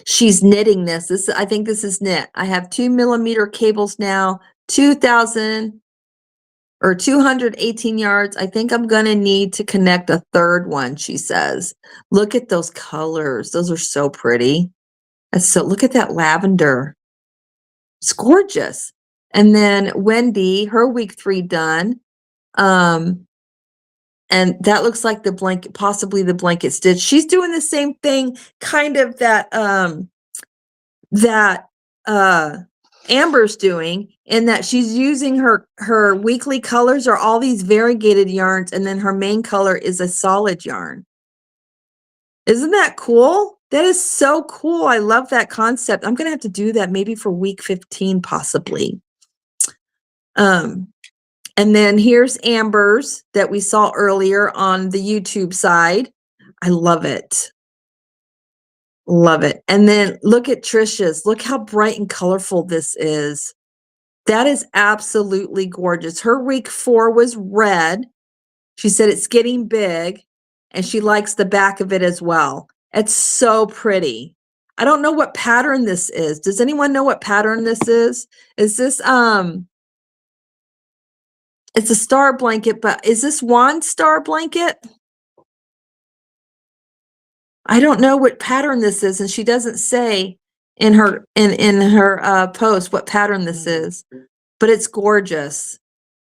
She's knitting this. I think this is knit. I have 2mm cables now, 218 yards. I think I'm going to need to connect a third one, she says. Look at those colors. Those are so pretty. Look at that lavender. It's gorgeous. And then Wendy, her week 3 done. And that looks like the blanket, possibly the blanket stitch. She's doing the same thing, kind of that Amber's doing, in that she's using her weekly colors are all these variegated yarns, and then her main color is a solid yarn. Isn't that cool? That is so cool. I love that concept. I'm going to have to do that maybe for week 15, possibly. And then here's Amber's that we saw earlier on the YouTube side. I love it. Love it. And then look at Trisha's. Look how bright and colorful this is. That is absolutely gorgeous. Her week 4 was red. She said it's getting big, and she likes the back of it as well. It's so pretty. I don't know what pattern this is. Does anyone know what pattern this is? Is this it's a star blanket, but is this one star blanket? I don't know what pattern this is, and she doesn't say in her post what pattern this is, but it's gorgeous.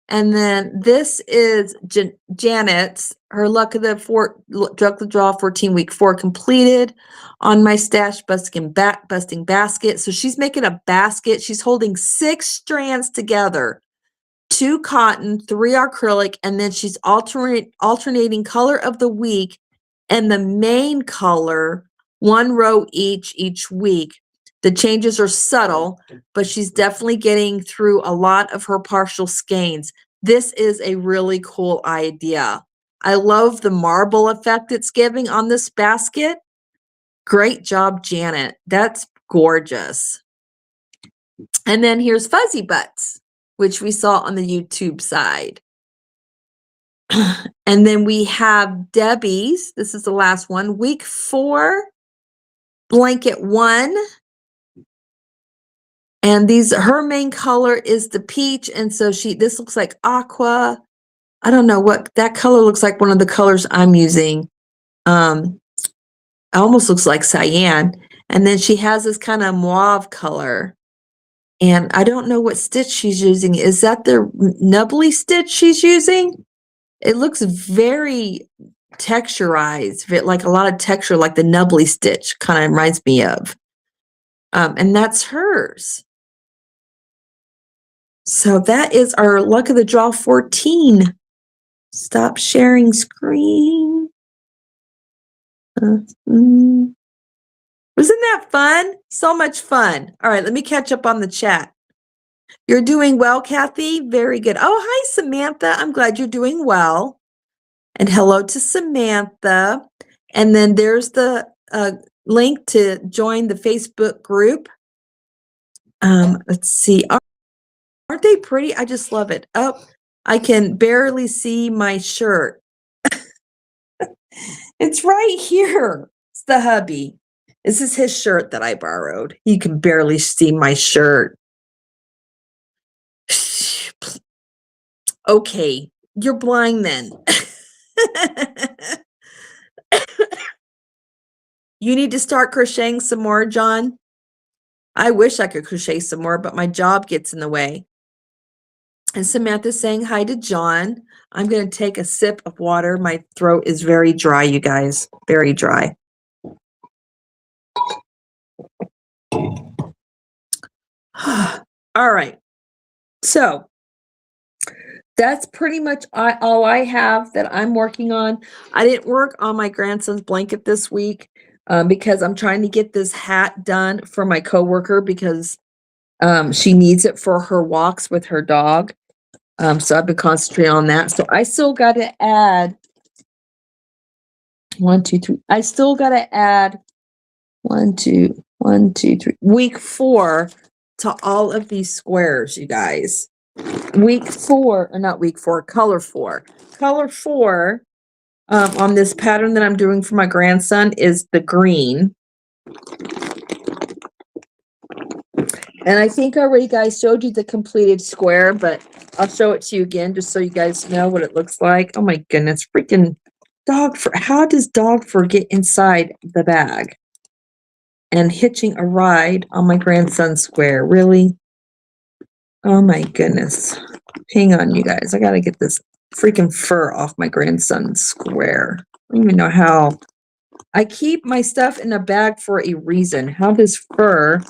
And then this is Janet's, her luck of the draw 14 week 4 completed on my stash busting basket. So she's making a basket. She's holding 6 strands together. 2 cotton, 3 acrylic, and then she's alternating color of the week and the main color, 1 row each week. The changes are subtle, but she's definitely getting through a lot of her partial skeins. This is a really cool idea. I love the marble effect it's giving on this basket. Great job, Janet. That's gorgeous. And then here's Fuzzy Butts, which we saw on the YouTube side. And then we have Debbie's. This is the last one. Week 4, blanket 1. And her main color is the peach. And so this looks like aqua. I don't know what that color looks like. One of the colors I'm using. It almost looks like cyan. And then she has this kind of mauve color. And I don't know what stitch she's using. Is that the nubbly stitch she's using? It looks very texturized, like a lot of texture, like the nubbly stitch kind of reminds me of. And that's hers. So that is our luck of the draw 14. Stop sharing screen. Wasn't that fun? So much fun. All right, let me catch up on the chat. You're doing well, Kathy? Very good. Oh, hi, Samantha. I'm glad you're doing well. And hello to Samantha. And then there's the link to join the Facebook group. Let's see. Aren't they pretty? I just love it. Oh, I can barely see my shirt. It's right here. It's the hubby. This is his shirt that I borrowed. You can barely see my shirt. Okay, you're blind then. You need to start crocheting some more, John. I wish I could crochet some more, but my job gets in the way. And Samantha's saying hi to John. I'm going to take a sip of water. My throat is very dry, you guys. Very dry. All right. So that's pretty much all I have that I'm working on. I didn't work on my grandson's blanket this week because I'm trying to get this hat done for my coworker because she needs it for her walks with her dog. So I've been concentrating on that. So I still got to add 1, 2, 3. I still got to add 1, 2, 1, 2, 3. Week 4 to all of these squares, you guys. Week 4, or not week 4, color 4. Color 4 on this pattern that I'm doing for my grandson is the green. And I think I already guys showed you the completed square, but I'll show it to you again just so you guys know what it looks like. Oh my goodness, freaking dog fur. How does dog fur get inside the bag? And hitching a ride on my grandson's square. Really? Oh my goodness. Hang on, you guys. I got to get this freaking fur off my grandson's square. I don't even know how. I keep my stuff in a bag for a reason. How does fur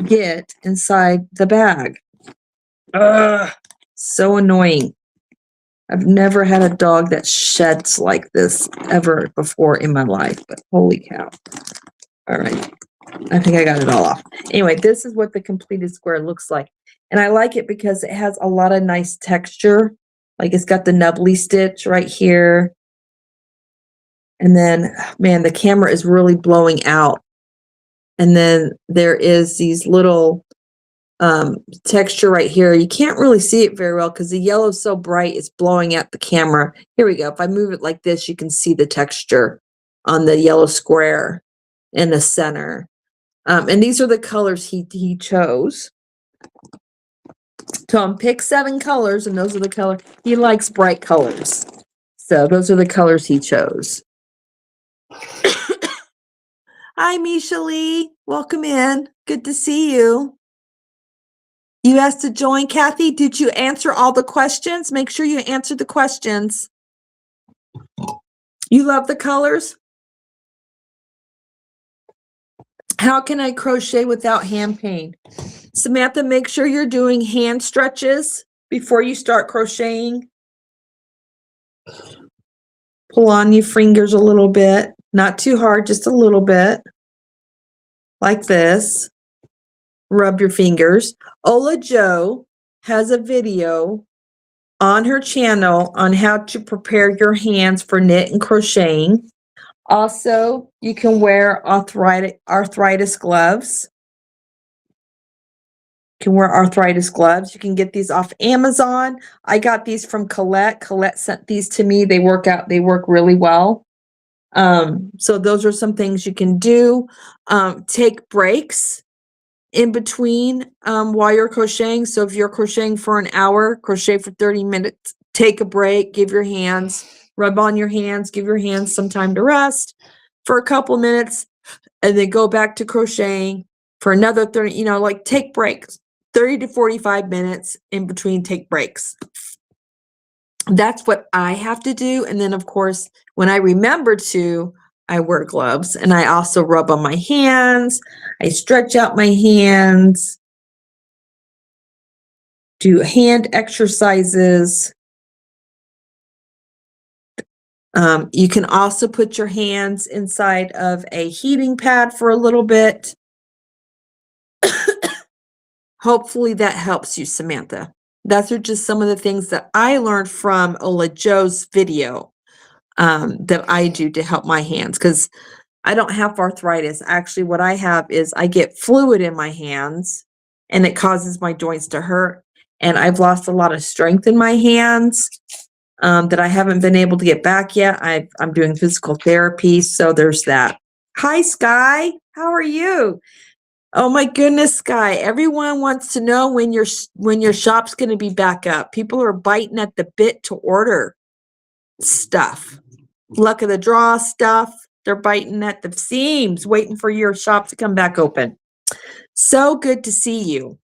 get inside the bag? Ugh, so annoying. I've never had a dog that sheds like this ever before in my life, but holy cow. All right. I think I got it all off. Anyway, this is what the completed square looks like. And I like it because it has a lot of nice texture. Like it's got the nubbly stitch right here. And then, man, the camera is really blowing out. And then there is these little texture right here. You can't really see it very well because the yellow is so bright, it's blowing out the camera. Here we go. If I move it like this, you can see the texture on the yellow square in the center. And these are the colors he chose. So pick 7 colors, and those are the colors. He likes bright colors. So those are the colors he chose. Hi, Misha Lee. Welcome in. Good to see you. You asked to join, Kathy. Did you answer all the questions? Make sure you answer the questions. You love the colors? How can I crochet without hand pain? Samantha, make sure you're doing hand stretches before you start crocheting. Pull on your fingers a little bit, not too hard, just a little bit, like this. Rub your fingers. Ola Jo has a video on her channel on how to prepare your hands for knit and crocheting. Also, you can wear arthritis gloves. can wear arthritis gloves. You can get these off Amazon. I got these from Colette. Colette sent these to me. They work really well. So those are some things you can do. Take breaks in between while you're crocheting. So if you're crocheting for an hour, crochet for 30 minutes, take a break, give your hands, rub on your hands, give your hands some time to rest for a couple minutes, and then go back to crocheting for another 30, like take breaks, 30 to 45 minutes in between, take breaks. That's what I have to do. And then, of course, when I remember to, I wear gloves, and I also rub on my hands. I stretch out my hands, do hand exercises. You can also put your hands inside of a heating pad for a little bit. Hopefully that helps you, Samantha. Those are just some of the things that I learned from Ola Joe's video that I do to help my hands, because I don't have arthritis. Actually, what I have is I get fluid in my hands, and it causes my joints to hurt. And I've lost a lot of strength in my hands that I haven't been able to get back yet. I'm doing physical therapy, so there's that. Hi, Sky. How are you? Oh my goodness, Sky. Everyone wants to know when your shop's going to be back up. People are biting at the bit to order stuff. Luck of the draw stuff. They're biting at the seams, waiting for your shop to come back open. So good to see you.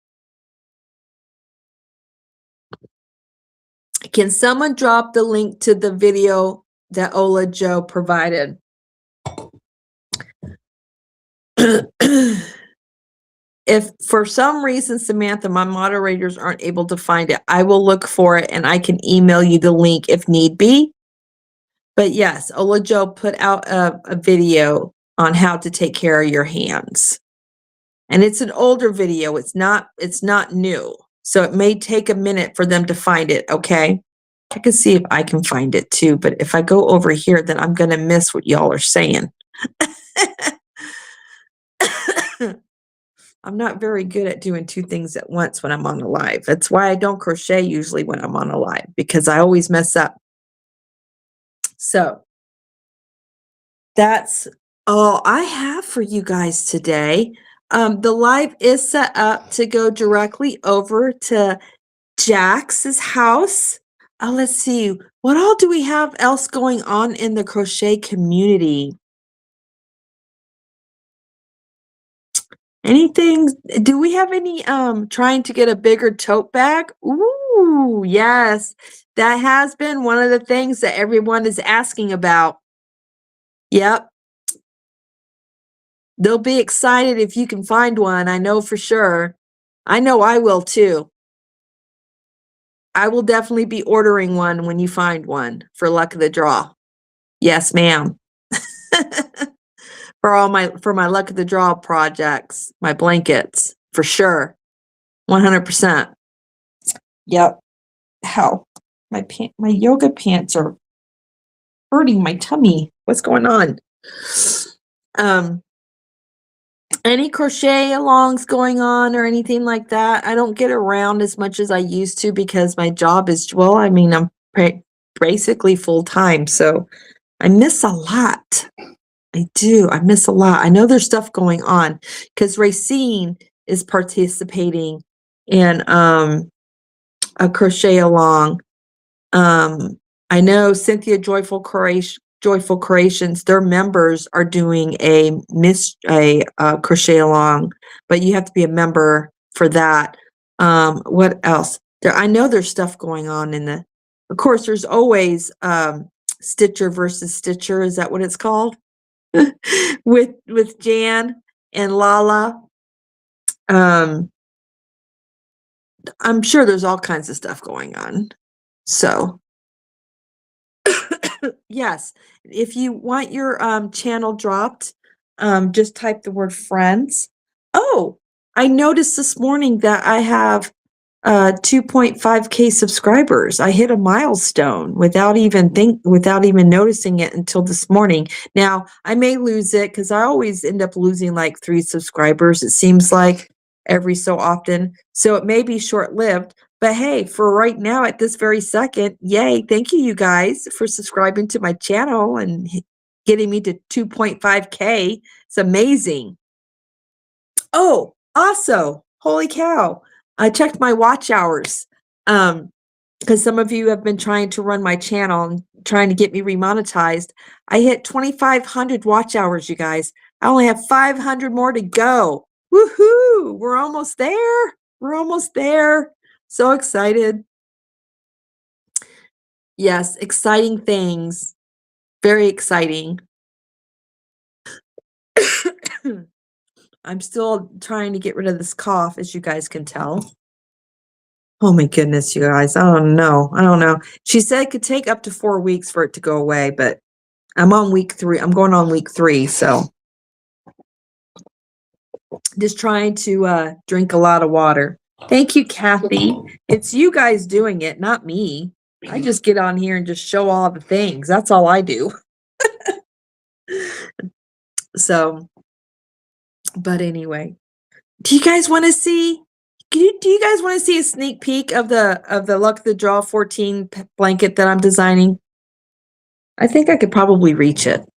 Can someone drop the link to the video that Ola Joe provided? If for some reason, Samantha, my moderators aren't able to find it, I will look for it and I can email you the link if need be. But yes, Ola Joe put out a video on how to take care of your hands. And it's an older video. It's not new. So it may take a minute for them to find it, okay? I can see if I can find it too, but if I go over here, then I'm going to miss what y'all are saying. I'm not very good at doing two things at once when I'm on a live. That's why I don't crochet usually when I'm on a live, because I always mess up. So that's all I have for you guys today. The live is set up to go directly over to Jax's house. Let's see. What all do we have else going on in the crochet community? Anything? Do we have any trying to get a bigger tote bag? Ooh, yes. That has been one of the things that everyone is asking about. Yep. They'll be excited if you can find one. I know for sure. I know I will too. I will definitely be ordering one when you find one for luck of the draw. Yes, ma'am. For my luck of the draw projects, my blankets, for sure. 100%. Yep. How? My yoga pants are hurting my tummy. What's going on? Any crochet alongs going on or anything like that? I don't get around as much as I used to because my job is, well, I mean, I'm basically full time, so I miss a lot. I do. I miss a lot. I know there's stuff going on because Racine is participating in a crochet along. I know Cynthia Joyful Creations, their members are doing a crochet along, but you have to be a member for that. What else? I know there's stuff going on of course, there's always Stitcher versus Stitcher. Is that what it's called? with Jan and Lala. I'm sure there's all kinds of stuff going on. So yes, if you want your channel dropped, just type the word friends. Oh, I noticed this morning that I have 2.5K subscribers. I hit a milestone without even noticing it until this morning. Now I may lose it because I always end up losing like 3 subscribers, it seems like. every so often. So it may be short-lived, but hey, for right now at this very second, yay, thank you, you guys, for subscribing to my channel and getting me to 2.5K. It's amazing. Oh, also, holy cow, I checked my watch hours. Because some of you have been trying to run my channel and trying to get me remonetized. I hit 2,500 watch hours, you guys. I only have 500 more to go. Woohoo! We're almost there. We're almost there. So excited. Yes, exciting things. Very exciting. I'm still trying to get rid of this cough, as you guys can tell. Oh my goodness, you guys. I don't know. She said it could take up to 4 weeks for it to go away, but I'm on week 3. I'm going on week 3, so just trying to drink a lot of water. Thank you, Kathy. It's you guys doing it, not me. I just get on here and just show all the things. That's all I do. So, but anyway, do you guys want to see? Do you guys want to see a sneak peek of the Luck of the Draw 14 blanket that I'm designing? I think I could probably reach it.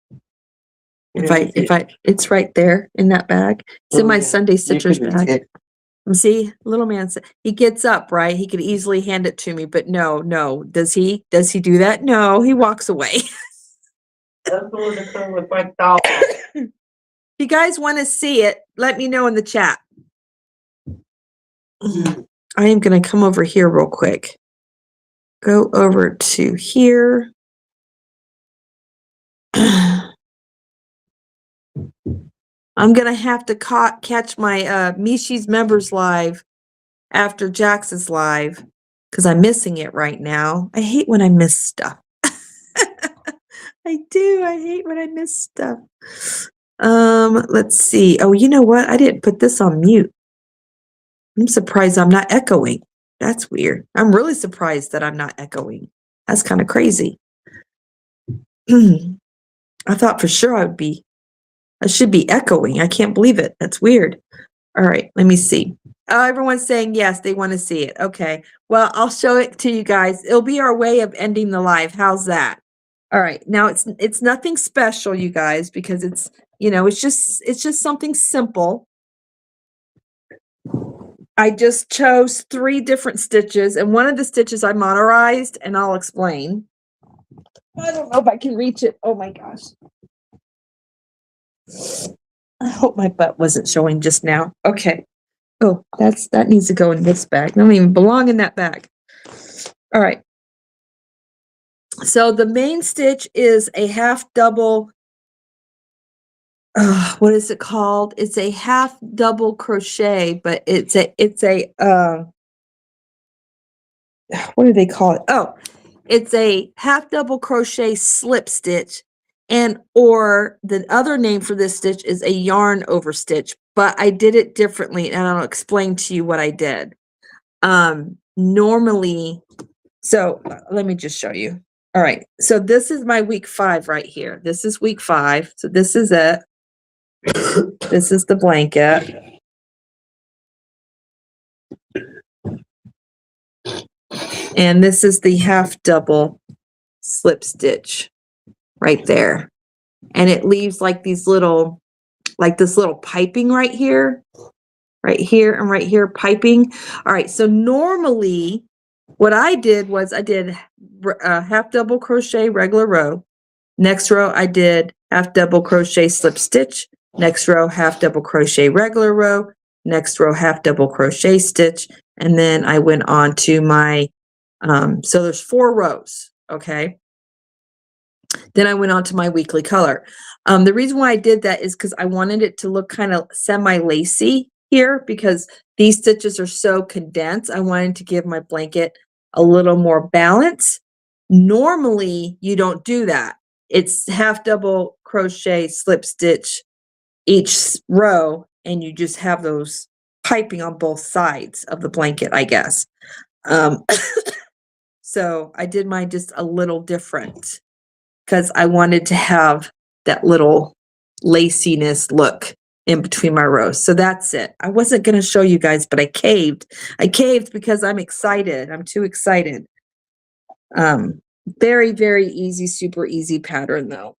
It's right there in that bag. It's in my Sunday Stitchers bag. See, little man, he gets up, right? He could easily hand it to me, but no. Does he do that? No, he walks away. That's the one that comes with my doll. If you guys want to see it, let me know in the chat. I am going to come over here real quick. Go over to here. I'm going to have to catch my Mishi's members live after Jax's live because I'm missing it right now. I hate when I miss stuff. I do. I hate when I miss stuff. Let's see. Oh, you know what? I didn't put this on mute. I'm surprised I'm not echoing. That's weird. I'm really surprised that I'm not echoing. That's kind of crazy. I thought for sure I should be echoing. I can't believe it. That's weird. All right, let me see. Oh, everyone's saying yes, they want to see it. Okay. Well, I'll show it to you guys. It'll be our way of ending the live. How's that? All right. Now it's nothing special, you guys, because it's just something simple. I just chose 3 different stitches, and one of the stitches I motorized, and I'll explain. I don't know if I can reach it. Oh my gosh. I hope my butt wasn't showing just now. Okay. Oh, that needs to go in this bag. It don't even belong in that bag. All right. So the main stitch is a half double. What is it called? It's a half double crochet, but it's a what do they call it? Oh, it's a half double crochet slip stitch, or the other name for this stitch is a yarn over stitch, but I did it differently, and I'll explain to you what I did. Normally, so let me just show you. All right, so this is my week 5 right here. This is week 5, so this is it. This is the blanket. And this is the half double slip stitch right there. And it leaves like this little piping right here, and right here, piping. All right, so normally what I did was I did half double crochet regular row. Next row, I did half double crochet slip stitch. Next row, half double crochet regular row. Next row, half double crochet stitch. And then I went on to my, so there's 4 rows, okay? Then I went on to my weekly color. The reason why I did that is because I wanted it to look kind of semi-lacy here because these stitches are so condensed. I wanted to give my blanket a little more balance. Normally, you don't do that. It's half double crochet slip stitch each row, and you just have those piping on both sides of the blanket, I guess. So I did mine just a little different because I wanted to have that little laciness look in between my rows. So that's it. I wasn't going to show you guys, but I caved. I caved because I'm excited. I'm too excited. Very, very easy, super easy pattern though.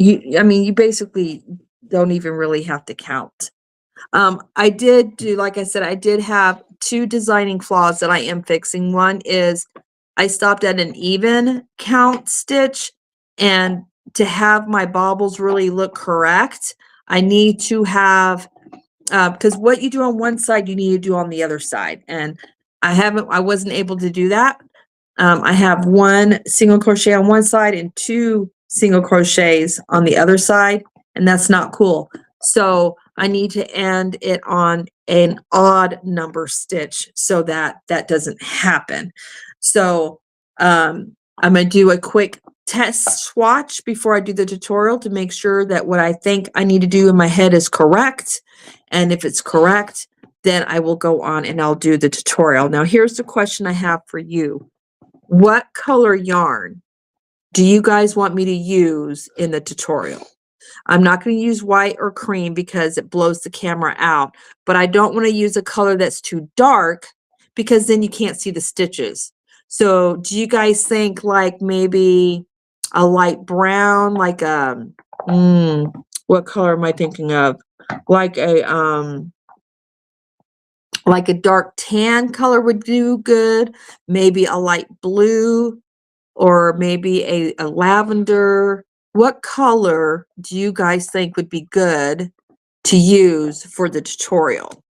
I mean, you basically don't even really have to count. I did do, like I said, I did have 2 designing flaws that I am fixing. One is I stopped at an even count stitch, and to have my baubles really look correct, I need to have, because what you do on one side, you need to do on the other side. And I wasn't able to do that. I have 1 single crochet on one side and 2 single crochets on the other side, and that's not cool. So I need to end it on an odd number stitch so that that doesn't happen. So I'm going to do a quick test swatch before I do the tutorial to make sure that what I think I need to do in my head is correct. And if it's correct, then I will go on and I'll do the tutorial. Now, here's the question I have for you. What color yarn do you guys want me to use in the tutorial? I'm not going to use white or cream because it blows the camera out, but I don't want to use a color that's too dark because then you can't see the stitches. So do you guys think like maybe a light brown, like what color am I thinking of? Like a dark tan color would do good, maybe a light blue, or maybe a lavender. What color do you guys think would be good to use for the tutorial?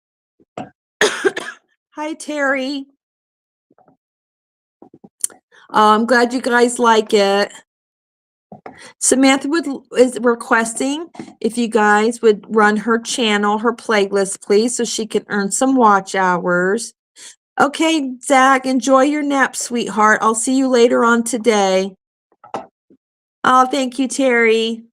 Hi, Terry. I'm glad you guys like it. Samantha is requesting if you guys would run her channel, her playlist, please, so she can earn some watch hours. Okay, Zach, enjoy your nap, sweetheart. I'll see you later on today. Oh, thank you, Terry.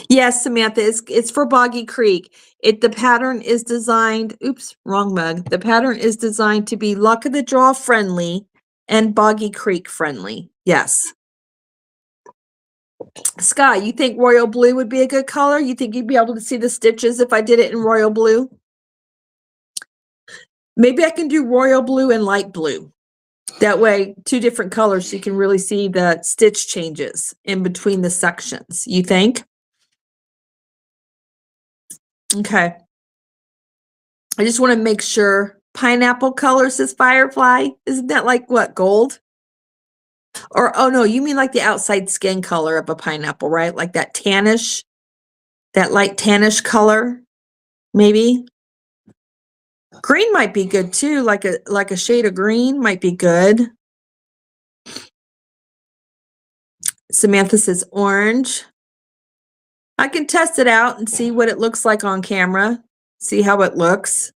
Yes, Samantha, it's for Boggy Creek. The pattern is designed, oops, wrong mug. The pattern is designed to be luck of the draw friendly and Boggy Creek friendly. Yes. Sky, you think royal blue would be a good color? You think you'd be able to see the stitches if I did it in royal blue? Maybe I can do royal blue and light blue. That way, 2 different colors, so you can really see the stitch changes in between the sections. You think? Okay. I just want to make sure. Pineapple color, says Firefly. Isn't that like what, gold? Or, oh no, you mean like the outside skin color of a pineapple, right? Like that tannish, that light tannish color, maybe? Green might be good too, like a shade of green might be good. Samantha says orange. I can test it out and see what it looks like on camera. See how it looks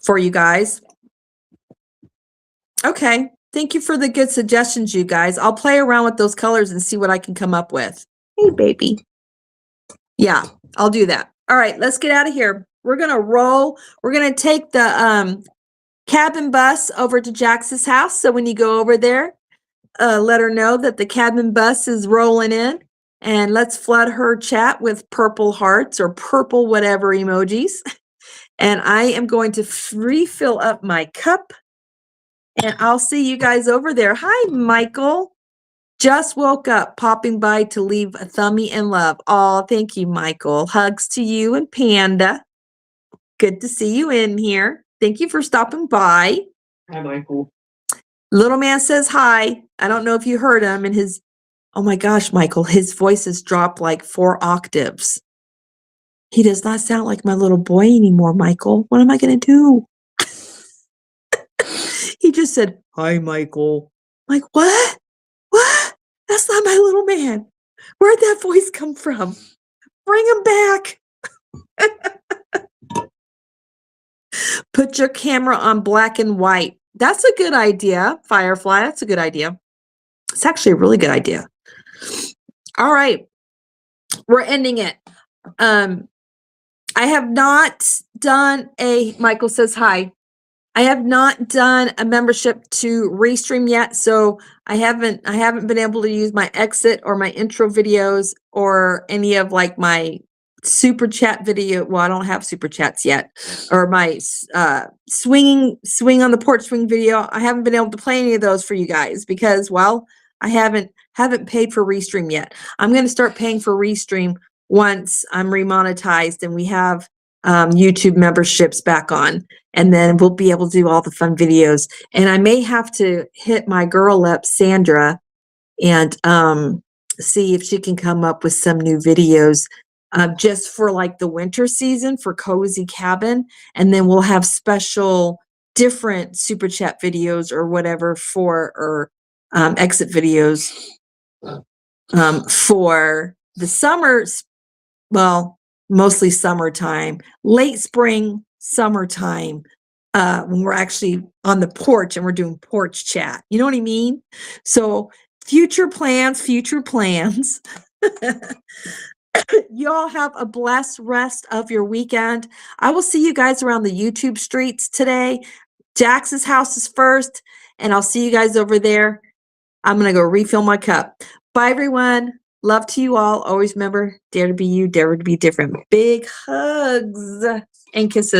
for you guys. Okay. Thank you for the good suggestions, you guys. I'll play around with those colors and see what I can come up with. Hey, baby. Yeah, I'll do that. All right, let's get out of here. We're going to roll. We're going to take the cabin bus over to Jax's house. So when you go over there, let her know that the cabin bus is rolling in. And let's flood her chat with purple hearts or purple whatever emojis. And I am going to refill up my cup. And I'll see you guys over there. Hi, Michael. Just woke up, popping by to leave a thumbie and love. Oh, thank you, Michael. Hugs to you and Panda. Good to see you in here. Thank you for stopping by. Hi, Michael. Little man says hi. I don't know if you heard him, and oh my gosh, Michael, his voice has dropped like 4 octaves. He does not sound like my little boy anymore, Michael. What am I going to do? He just said, hi, Michael. I'm like, what? What? That's not my little man. Where'd that voice come from? Bring him back. Put your camera on black and white. That's a good idea, Firefly. That's a good idea. It's actually a really good idea. All right. We're ending it. I have not done Michael says hi. I have not done a membership to Restream yet, so I haven't been able to use my exit or my intro videos or any of like my super chat video. Well, I don't have super chats yet, or my swing on the porch swing video. I haven't been able to play any of those for you guys because, well, I haven't paid for Restream yet. I'm going to start paying for Restream once I'm remonetized and we have YouTube memberships back on, and then we'll be able to do all the fun videos. And I may have to hit my girl up, Sandra, and see if she can come up with some new videos just for like the winter season for Cozy Cabin. And then we'll have special different super chat videos or whatever for, or exit videos for the summer. Well, mostly summertime, late spring, summertime, when we're actually on the porch and we're doing porch chat. You know what I mean? So future plans. Y'all have a blessed rest of your weekend. I will see you guys around the YouTube streets today. Jax's house is first, and I'll see you guys over there. I'm going to go refill my cup. Bye, everyone. Love to you all. Always remember, dare to be you, dare to be different. Big hugs and kisses.